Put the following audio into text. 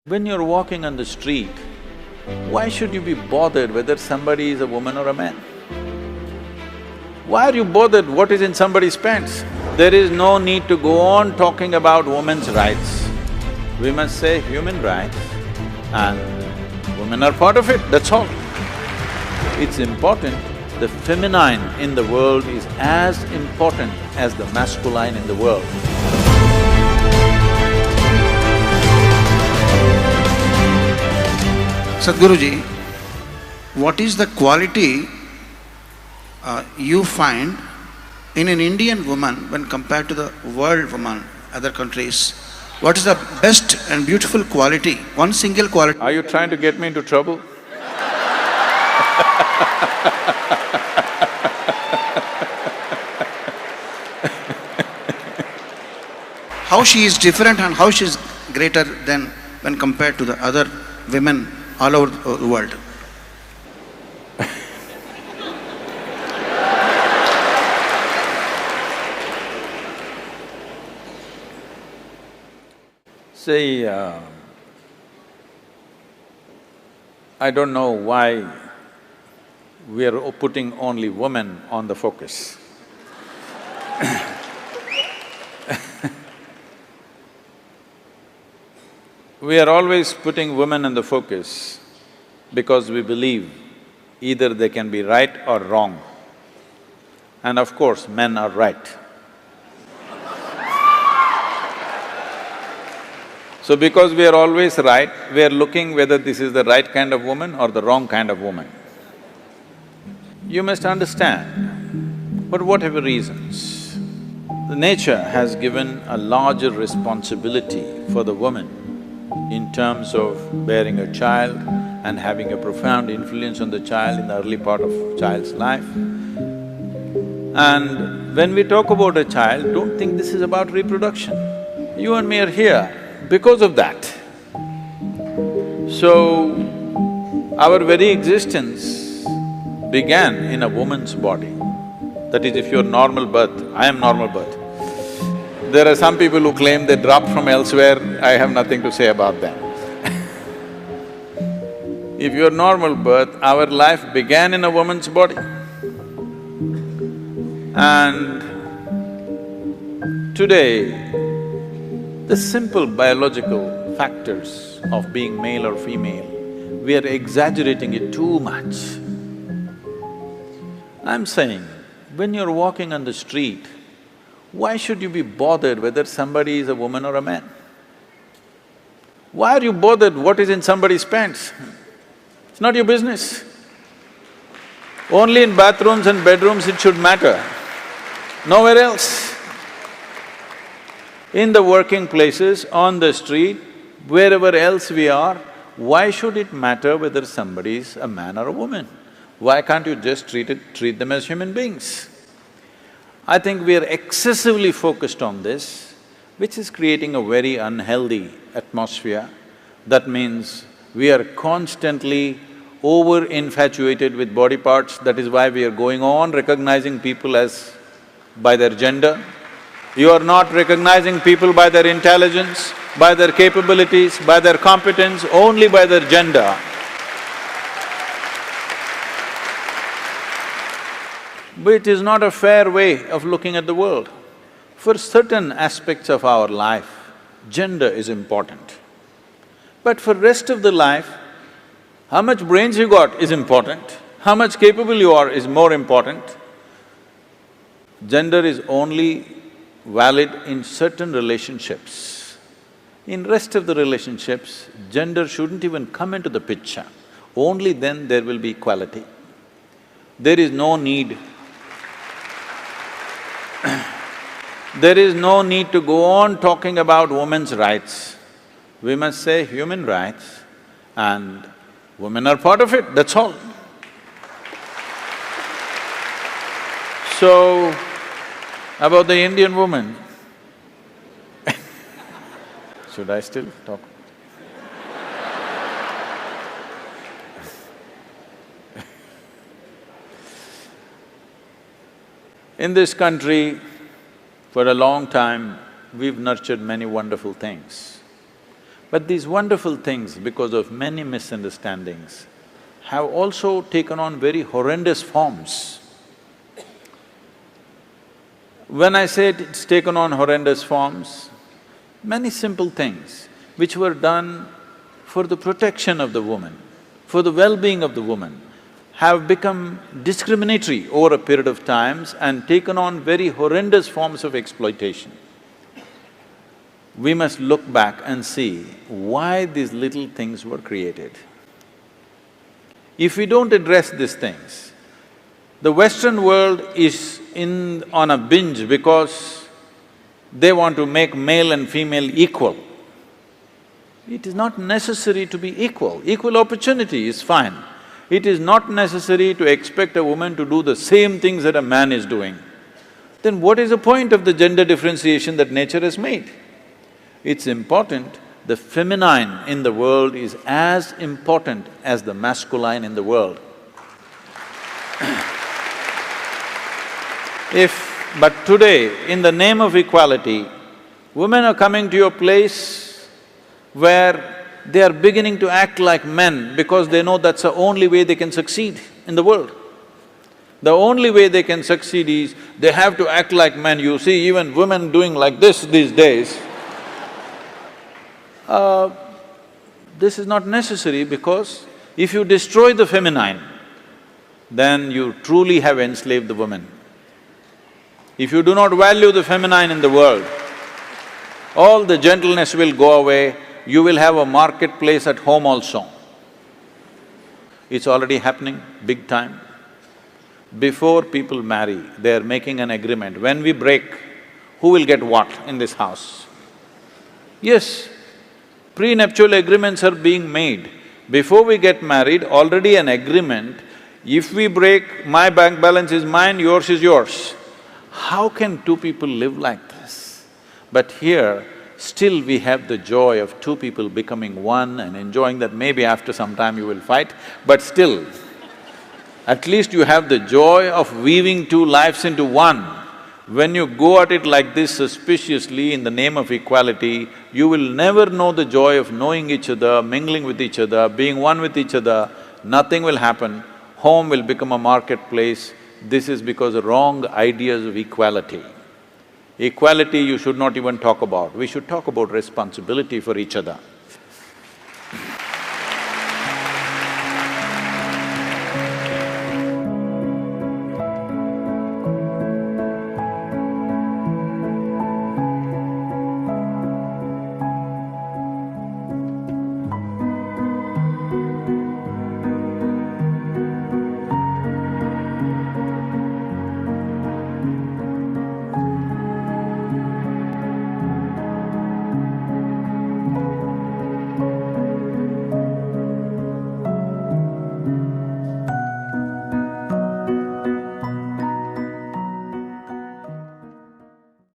When you're walking on the street, why should you be bothered whether somebody is a woman or a man? Why are you bothered what is in somebody's pants? There is no need to go on talking about women's rights. We must say human rights and women are part of it, that's all. It's important. The feminine in the world is as important as the masculine in the world. Sadhguruji, what is the quality you find in an Indian woman when compared to the world woman, other countries? What is the best and beautiful quality, one single quality? Are you trying to get me into trouble? How she is different and how she is greater than when compared to the other women all over the world? See, I don't know why we are putting only women on the focus. We are always putting women in the focus because we believe either they can be right or wrong. And of course, men are right. So because we are always right, we are looking whether this is the right kind of woman or the wrong kind of woman. You must understand, for whatever reasons, the nature has given a larger responsibility for the woman in terms of bearing a child and having a profound influence on the child in the early part of child's life. And when we talk about a child, don't think this is about reproduction. You and me are here because of that. So, our very existence began in a woman's body. That is, if you're normal birth, I am normal birth. There are some people who claim they dropped from elsewhere, I have nothing to say about them. If you're normal birth, our life began in a woman's body. And today, the simple biological factors of being male or female, we are exaggerating it too much. I'm saying, when you're walking on the street, why should you be bothered whether somebody is a woman or a man? Why are you bothered what is in somebody's pants? It's not your business. Only in bathrooms and bedrooms it should matter, nowhere else. In the working places, on the street, wherever else we are, why should it matter whether somebody is a man or a woman? Why can't you just treat them as human beings? I think we are excessively focused on this, which is creating a very unhealthy atmosphere. That means we are constantly over-infatuated with body parts, that is why we are going on recognizing people as… by their gender. You are not recognizing people by their intelligence, by their capabilities, by their competence, only by their gender. But it is not a fair way of looking at the world. For certain aspects of our life, gender is important. But for rest of the life, how much brains you got is important, how much capable you are is more important. Gender is only valid in certain relationships. In rest of the relationships, gender shouldn't even come into the picture. Only then there will be equality. There is no need there is no need to go on talking about women's rights. We must say human rights and women are part of it, that's all. So, about the Indian woman, should I still talk? In this country, for a long time, we've nurtured many wonderful things. But these wonderful things, because of many misunderstandings, have also taken on very horrendous forms. When I say it's taken on horrendous forms, many simple things which were done for the protection of the woman, for the well-being of the woman, have become discriminatory over a period of times and taken on very horrendous forms of exploitation. We must look back and see why these little things were created. If we don't address these things, the Western world is on a binge because they want to make male and female equal. It is not necessary to be equal. Equal opportunity is fine. It is not necessary to expect a woman to do the same things that a man is doing. Then what is the point of the gender differentiation that nature has made? It's important. The feminine in the world is as important as the masculine in the world. But today, in the name of equality, women are coming to a place where they are beginning to act like men because they know that's the only way they can succeed in the world. The only way they can succeed is they have to act like men. You see even women doing like this these days. This is not necessary because if you destroy the feminine, then you truly have enslaved the woman. If you do not value the feminine in the world, all the gentleness will go away, you will have a marketplace at home also. It's already happening big time. Before people marry, they're making an agreement, when we break, who will get what in this house? Yes, prenuptial agreements are being made. Before we get married, already an agreement, if we break, my bank balance is mine, yours is yours. How can two people live like this? But here, still we have the joy of two people becoming one and enjoying that. Maybe after some time you will fight, but still, at least you have the joy of weaving two lives into one. When you go at it like this suspiciously in the name of equality, you will never know the joy of knowing each other, mingling with each other, being one with each other. Nothing will happen. Home will become a marketplace. This is because of wrong ideas of equality. Equality you should not even talk about. We should talk about responsibility for each other.